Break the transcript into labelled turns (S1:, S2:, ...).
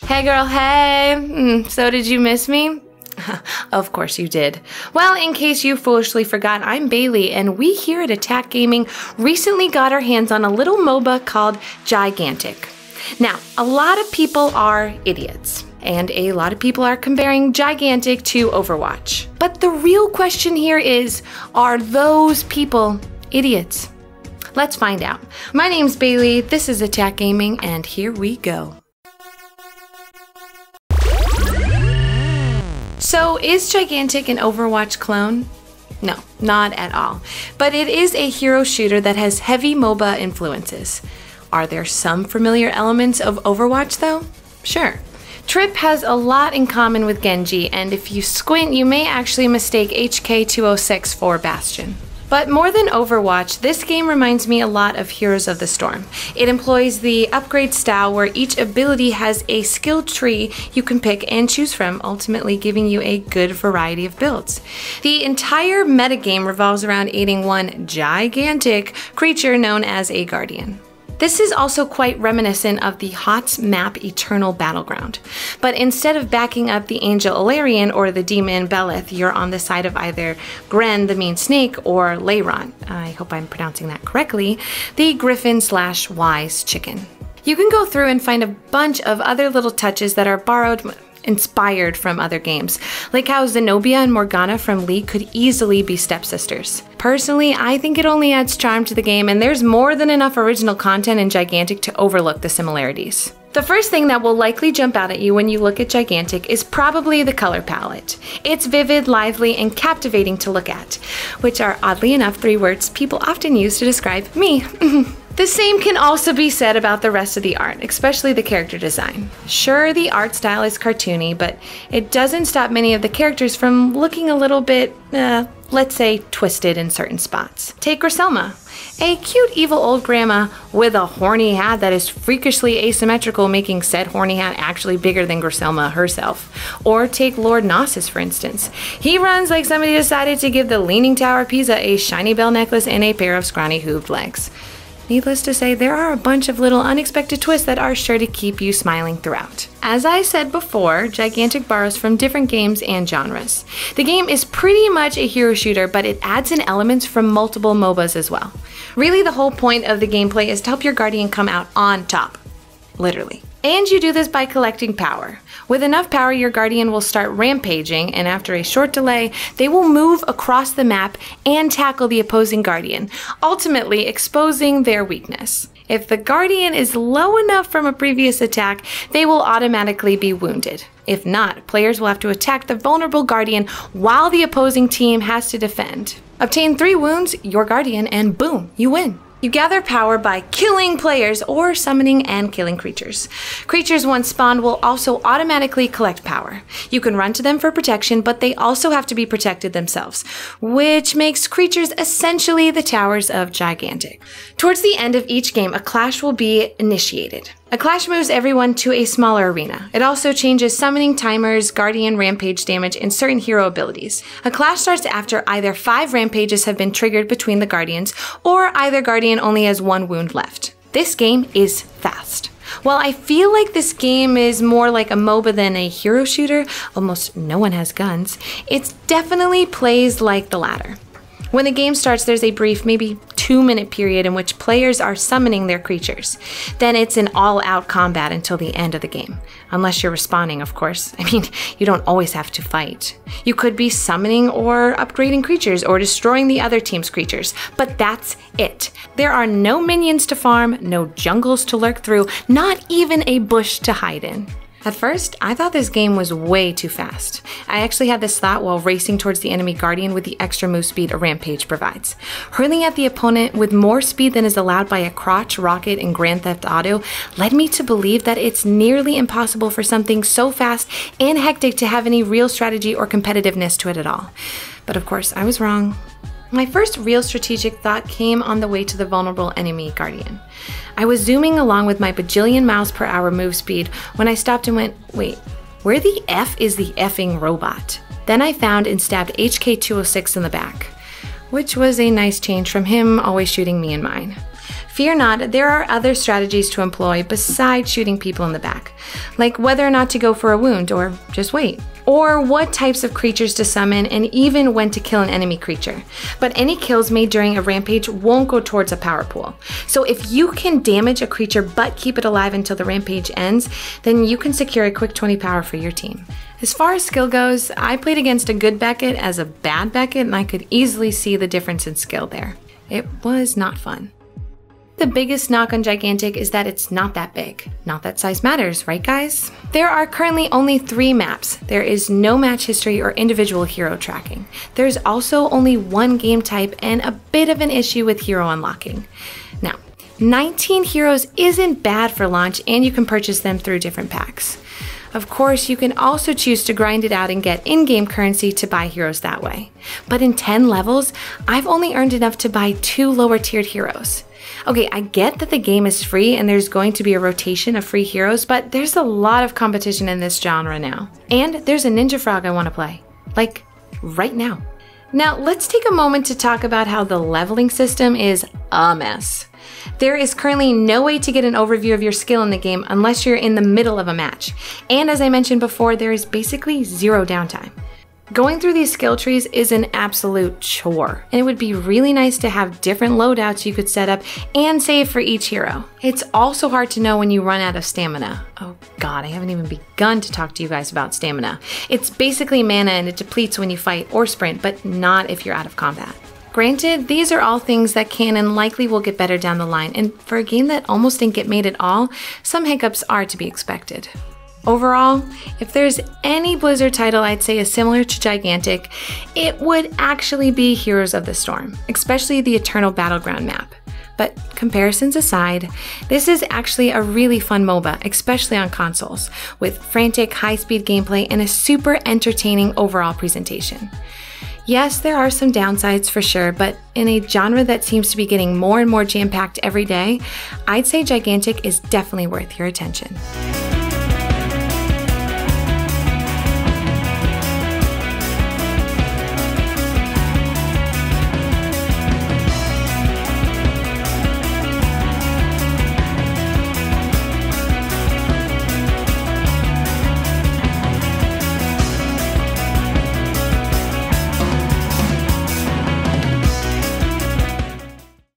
S1: Hey girl, hey! So did you miss me? Of course you did. Well, in case you foolishly forgot, I'm Bailey, and we here at Attack Gaming recently got our hands on a little MOBA called Gigantic. Now, a lot of people are idiots, and a lot of people are comparing Gigantic to Overwatch. But the real question here is, are those people idiots? Let's find out. My name's Bailey, this is Attack Gaming, and here we go. So, is Gigantic an Overwatch clone? No, not at all. But it is a hero shooter that has heavy MOBA influences. Are there some familiar elements of Overwatch though? Sure. Trip has a lot in common with Genji, and if you squint, you may actually mistake HK206 for Bastion. But more than Overwatch, this game reminds me a lot of Heroes of the Storm. It employs the upgrade style where each ability has a skill tree you can pick and choose from, ultimately giving you a good variety of builds. The entire metagame revolves around aiding one gigantic creature known as a Guardian. This is also quite reminiscent of the HOTS map Eternal Battleground. But instead of backing up the Angel Alarian or the Demon Belith, you're on the side of either Gren the Mean Snake or Leiron, I hope I'm pronouncing that correctly, the Griffin/Wise Chicken. You can go through and find a bunch of other little touches that are inspired from other games, like how Zenobia and Morgana from League could easily be stepsisters. Personally, I think it only adds charm to the game, and there's more than enough original content in Gigantic to overlook the similarities. The first thing that will likely jump out at you when you look at Gigantic is probably the color palette. It's vivid, lively, and captivating to look at, which are oddly enough 3 words people often use to describe me. The same can also be said about the rest of the art, especially the character design. Sure, the art style is cartoony, but it doesn't stop many of the characters from looking a little bit, let's say, twisted in certain spots. Take Griselma, a cute evil old grandma with a horny hat that is freakishly asymmetrical, making said horny hat actually bigger than Griselma herself. Or take Lord Gnosis, for instance. He runs like somebody decided to give the Leaning Tower of Pisa a shiny bell necklace and a pair of scrawny hooved legs. Needless to say, there are a bunch of little unexpected twists that are sure to keep you smiling throughout. As I said before, Gigantic borrows from different games and genres. The game is pretty much a hero shooter, but it adds in elements from multiple MOBAs as well. Really, the whole point of the gameplay is to help your Guardian come out on top. Literally. And you do this by collecting power. With enough power, your Guardian will start rampaging, and after a short delay, they will move across the map and tackle the opposing Guardian, ultimately exposing their weakness. If the Guardian is low enough from a previous attack, they will automatically be wounded. If not, players will have to attack the vulnerable Guardian while the opposing team has to defend. Obtain 3 wounds, your Guardian, and boom, you win. You gather power by killing players or summoning and killing creatures. Creatures once spawned will also automatically collect power. You can run to them for protection, but they also have to be protected themselves, which makes creatures essentially the towers of Gigantic. Towards the end of each game, a clash will be initiated. A clash moves everyone to a smaller arena. It also changes summoning timers, Guardian rampage damage, and certain hero abilities. A clash starts after either 5 rampages have been triggered between the Guardians, or either Guardian only has 1 wound left. This game is fast. While I feel like this game is more like a MOBA than a hero shooter, almost no one has guns, it definitely plays like the latter. When the game starts, there's a brief, maybe 2-minute period in which players are summoning their creatures. Then it's an all-out combat until the end of the game. Unless you're respawning, of course. I mean, you don't always have to fight. You could be summoning or upgrading creatures or destroying the other team's creatures, but that's it. There are no minions to farm, no jungles to lurk through, not even a bush to hide in. At first, I thought this game was way too fast. I actually had this thought while racing towards the enemy Guardian with the extra move speed a Rampage provides. Hurling at the opponent with more speed than is allowed by a crotch rocket in Grand Theft Auto led me to believe that it's nearly impossible for something so fast and hectic to have any real strategy or competitiveness to it at all. But of course, I was wrong. My first real strategic thought came on the way to the vulnerable enemy Guardian. I was zooming along with my bajillion miles per hour move speed when I stopped and went, wait, where the F is the effing robot? Then I found and stabbed HK206 in the back, which was a nice change from him always shooting me in mine. Fear not, there are other strategies to employ besides shooting people in the back, like whether or not to go for a wound or just wait, or what types of creatures to summon, and even when to kill an enemy creature. But any kills made during a rampage won't go towards a power pool. So if you can damage a creature but keep it alive until the rampage ends, then you can secure a quick 20 power for your team. As far as skill goes, I played against a good Beckett as a bad Beckett, and I could easily see the difference in skill there. It was not fun. The biggest knock on Gigantic is that it's not that big. Not that size matters, right guys? There are currently only 3 maps. There is no match history or individual hero tracking. There's also only 1 game type and a bit of an issue with hero unlocking. Now, 19 heroes isn't bad for launch, and you can purchase them through different packs. Of course, you can also choose to grind it out and get in-game currency to buy heroes that way. But in 10 levels, I've only earned enough to buy 2 lower tiered heroes. Okay, I get that the game is free and there's going to be a rotation of free heroes, but there's a lot of competition in this genre now. And there's a Ninja Frog I want to play. Like, right now. Now, let's take a moment to talk about how the leveling system is a mess. There is currently no way to get an overview of your skill in the game unless you're in the middle of a match. And as I mentioned before, there is basically 0 downtime. Going through these skill trees is an absolute chore, and it would be really nice to have different loadouts you could set up and save for each hero. It's also hard to know when you run out of stamina. Oh god, I haven't even begun to talk to you guys about stamina. It's basically mana and it depletes when you fight or sprint, but not if you're out of combat. Granted, these are all things that can and likely will get better down the line, and for a game that almost didn't get made at all, some hiccups are to be expected. Overall, if there's any Blizzard title I'd say is similar to Gigantic, it would actually be Heroes of the Storm, especially the Eternal Battleground map. But comparisons aside, this is actually a really fun MOBA, especially on consoles, with frantic, high-speed gameplay and a super entertaining overall presentation. Yes, there are some downsides for sure, but in a genre that seems to be getting more and more jam-packed every day, I'd say Gigantic is definitely worth your attention.